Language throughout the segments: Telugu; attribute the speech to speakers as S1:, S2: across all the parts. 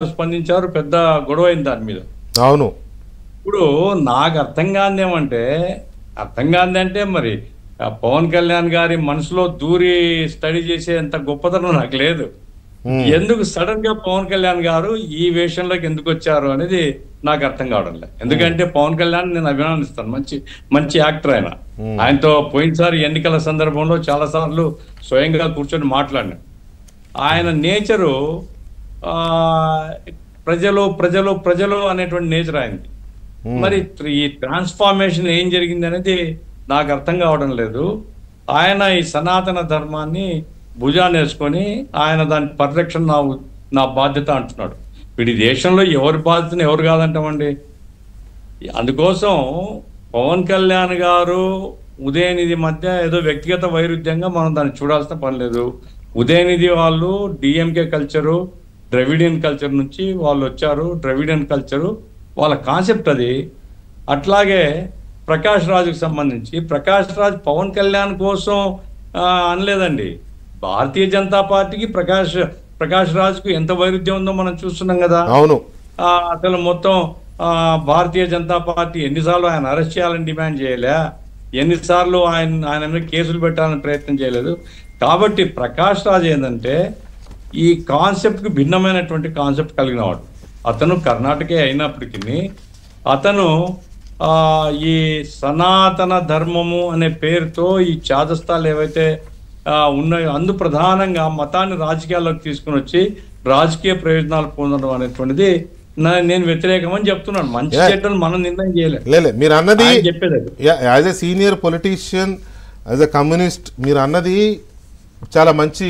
S1: స్పందించారు. పెద్ద గొడవైంది దాని మీద.
S2: అవును.
S1: ఇప్పుడు నాకు అర్థం కాందంటే మరి పవన్ కళ్యాణ్ గారి మనసులో దూరి స్టడీ చేసేంత గొప్పతనం నాకు లేదు. ఎందుకు సడన్ గా పవన్ కళ్యాణ్ గారు ఈ వేషంలోకి ఎందుకు వచ్చారు అనేది నాకు అర్థం కావడం లేదు. ఎందుకంటే పవన్ కళ్యాణ్ నేను అభిమానిస్తాను, మంచి యాక్టర్ ఆయన. ఆయనతో పోయినసారి ఎన్నికల సందర్భంలో చాలా సార్లు స్వయంగా కూర్చొని మాట్లాడినా. ఆయన నేచరు ప్రజలు ప్రజలు ప్రజలు అనేటువంటి నేచర్ ఆయనది. మరి ఈ ట్రాన్స్ఫార్మేషన్ ఏం జరిగింది అనేది నాకు అర్థం కావడం లేదు. ఆయన ఈ సనాతన ధర్మాన్ని భుజాన్ని వేసుకొని ఆయన దాని పరిరక్షణ నా బాధ్యత అంటున్నాడు. వీడి దేశంలో ఎవరి బాధ్యతను ఎవరు కాదంటామండి. అందుకోసం పవన్ కళ్యాణ్ గారు ఉదయనిధి మధ్య ఏదో వ్యక్తిగత వైరుధ్యంగా మనం దాన్ని చూడాల్సిన పని లేదు. ఉదయనిధి వాళ్ళు డిఎంకే కల్చరు, ద్రవిడియన్ కల్చర్ నుంచి వాళ్ళు వచ్చారు. ద్రవిడియన్ కల్చరు వాళ్ళ కాన్సెప్ట్ అది. అట్లాగే ప్రకాష్ రాజుకు సంబంధించి ప్రకాష్ రాజ్ పవన్ కళ్యాణ్ కోసం అనలేదండి. భారతీయ జనతా పార్టీకి ప్రకాష్ రాజ్కు ఎంత వైరుధ్యం ఉందో మనం చూస్తున్నాం కదా.
S2: అవును.
S1: అసలు మొత్తం భారతీయ జనతా పార్టీ ఎన్నిసార్లు ఆయన అరెస్ట్ చేయాలని డిమాండ్ చేయలే, ఎన్నిసార్లు ఆయన మీద కేసులు పెట్టాలని ప్రయత్నం చేయలేదు. కాబట్టి ప్రకాష్ రాజ్ ఏంటంటే ఈ కాన్సెప్ట్కి భిన్నమైనటువంటి కాన్సెప్ట్ కలిగిన వాడు. అతను కర్ణాటకే అయినప్పటికీ అతను ఈ సనాతన ధర్మము అనే పేరుతో ఈ చాదస్తాలు ఏవైతే ఉన్నాయో అందు ప్రధానంగా మతాన్ని రాజకీయాల్లోకి తీసుకుని వచ్చి రాజకీయ ప్రయోజనాలు పొందడం అనేటువంటిది నేను వ్యతిరేకమని చెప్తున్నాను. మంచి చెడ్డలు మనం నిర్ణయం చేయలేదు.
S2: మీరు అన్నది
S1: చెప్పేది
S2: as a senior politician, as a communist మీరు అన్నది చాలా మంచి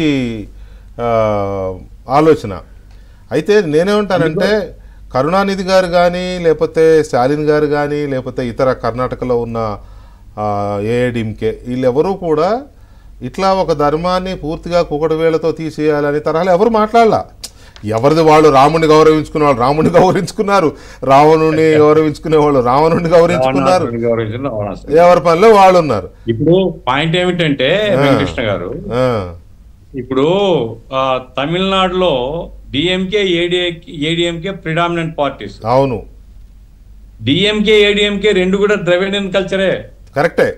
S2: ఆలోచన. అయితే నేనేమంటానంటే కరుణానిధి గారు కానీ లేకపోతే స్టాలిన్ గారు కానీ లేకపోతే ఇతర కర్ణాటకలో ఉన్న ఏఐడిఎంకే వీళ్ళెవరూ కూడా ఇట్లా ఒక ధర్మాన్ని పూర్తిగా కుకటి వేళ్లతో తీసేయాలని తరహాలు ఎవరు మాట్లాడలా. ఎవరిది వాళ్ళు రాముడిని గౌరవించుకునే వాళ్ళు రాముడిని గౌరవించుకున్నారు, రావణుడిని గౌరవించుకునే వాళ్ళు రావణుడిని గౌరవించుకున్నారు, ఎవరి పనిలో వాళ్ళు ఉన్నారు.
S1: ఇప్పుడు పాయింట్ ఏమిటంటే వెంకటకృష్ణ గారు, ఇప్పుడు తమిళనాడులో డిఎంకే ఏడిఎంకే ప్రిడామినెంట్ పార్టీస్.
S2: అవును.
S1: డిఎంకే ఏడిఎంకే రెండు కూడా ద్రవిడియన్ కల్చరే.
S2: కరెక్టే.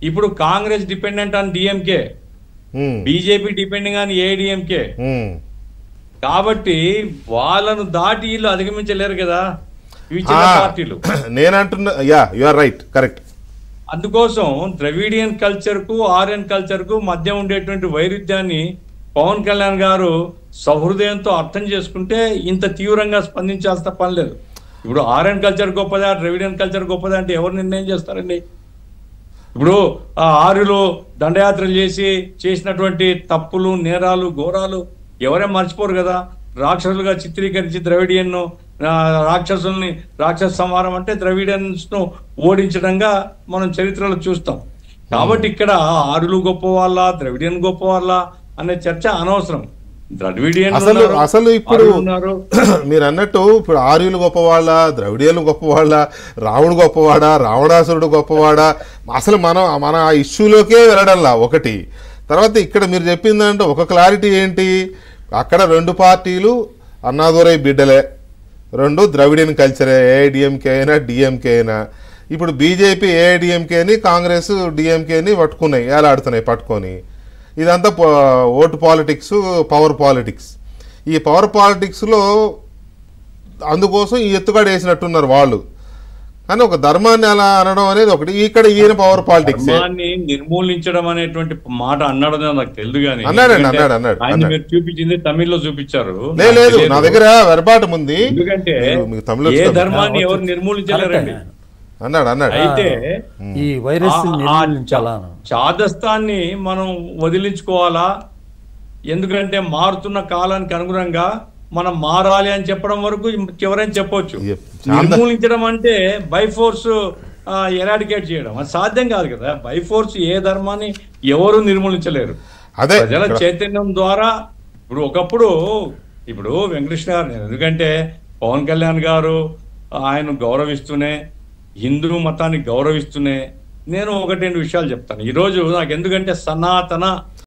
S1: ఇప్పుడు Congress dependent on DMK, BJP depending on ADMK. కాబట్టి వాళ్ళను దాటి వీళ్ళు అధిగమించలేరు కదా ఇవి చిన్న పార్టీలు.
S2: నేనంటున్నా యు ఆర్ రైట్, కరెక్ట్.
S1: అందుకోసం ద్రవిడియన్ కల్చర్ కు ఆర్యన్ కల్చర్ కు మధ్య ఉండేటువంటి వైరుధ్యాన్ని పవన్ కళ్యాణ్ గారు సహృదయంతో అర్థం చేసుకుంటే ఇంత తీవ్రంగా స్పందించాల్సిన పని లేదు. ఇప్పుడు ఆర్యన్ కల్చర్ గొప్పదా, ద్రవిడియన్ కల్చర్ గొప్పదా అంటే ఎవరు నిర్ణయం చేస్తారండి? ఇప్పుడు ఆ ఆర్యులు దండయాత్రలు చేసినటువంటి తప్పులు, నేరాలు, ఘోరాలు ఎవరే మర్చిపోరు కదా. రాక్షసులుగా చిత్రీకరించి ద్రవిడియన్ రాక్షస సంహారం అంటే ద్రవిడియన్స్ ను ఓడించడంగా మనం చరిత్రలో చూస్తాం. కాబట్టి ఇక్కడ ఆర్యులు గొప్ప వాళ్ళ, ద్రవిడియన్ గొప్ప వాళ్ళ అనే చర్చ అనవసరం. ద్రవిడియన్
S2: అసలు ఇప్పుడు మీరు అన్నట్టు ఇప్పుడు ఆర్యులు గొప్పవాళ్ళ, ద్రవిడియన్లు గొప్పవాళ్ళ, రాముడు గొప్పవాడా, రావణాసురుడు గొప్పవాడా, అసలు మన ఆ ఇష్యూలోకే వెళ్ళడంలా ఒకటి. తర్వాత ఇక్కడ మీరు చెప్పిందంటే ఒక క్లారిటీ ఏంటి, అక్కడ రెండు పార్టీలు అన్నాదురై బిడ్డలే, రెండు ద్రవిడియన్ కల్చరే, ఏఐడిఎంకే అయినా డిఎంకే అయినా. ఇప్పుడు బీజేపీ ఏఐడిఎంకేని కాంగ్రెస్ డిఎంకేని పట్టుకున్నాయి, ఏలాడుతున్నాయి పట్టుకొని. ఇదంతా ఓటు పాలిటిక్స్, పవర్ పాలిటిక్స్. ఈ పవర్ పాలిటిక్స్లో అందుకోసం ఈ ఎత్తుగడ వేసినట్టున్నారు వాళ్ళు. కానీ ఒక ధర్మాన్ని అలా అనడం అనేది ఒకటి. ఇక్కడ ఈయన పవర్ పాలిటిక్స్
S1: నిర్మూలించడం అనేటువంటి మాట అన్నాడు నాకు తెలియదు. కానీ
S2: అన్నాడు
S1: చూపించింది తమిళ్లో చూపించారు.
S2: లేదు, నా దగ్గర వెరబాటు ఉంది.
S1: ఎందుకంటే ఏ ధర్మాన్ని ఎవరు నిర్మూలించలేరండి
S2: అన్నాడు.
S1: అయితే
S3: ఈ వైరస్
S1: చాదస్తాన్ని మనం వదిలించుకోవాలా. ఎందుకంటే మారుతున్న కాలానికి అనుగుణంగా మనం మారాలి అని చెప్పడం వరకు ఎవరైనా చెప్పొచ్చు. నిర్మూలించడం అంటే బై ఫోర్స్ ఎరాడికేట్ చేయడం అది సాధ్యం కాదు కదా. బై ఫోర్స్ ఏ ధర్మాన్ని ఎవరు నిర్మూలించలేరు. ప్రజల చైతన్యం ద్వారా. ఇప్పుడు వెంకటకృష్ణ గారు, ఎందుకంటే పవన్ కళ్యాణ్ గారు ఆయన గౌరవిస్తూనే, హిందూ మతాన్ని గౌరవిస్తూనే నేను ఒకటి రెండు విషయాలు చెప్తాను. ఈరోజు నాకు ఎందుకంటే సనాతన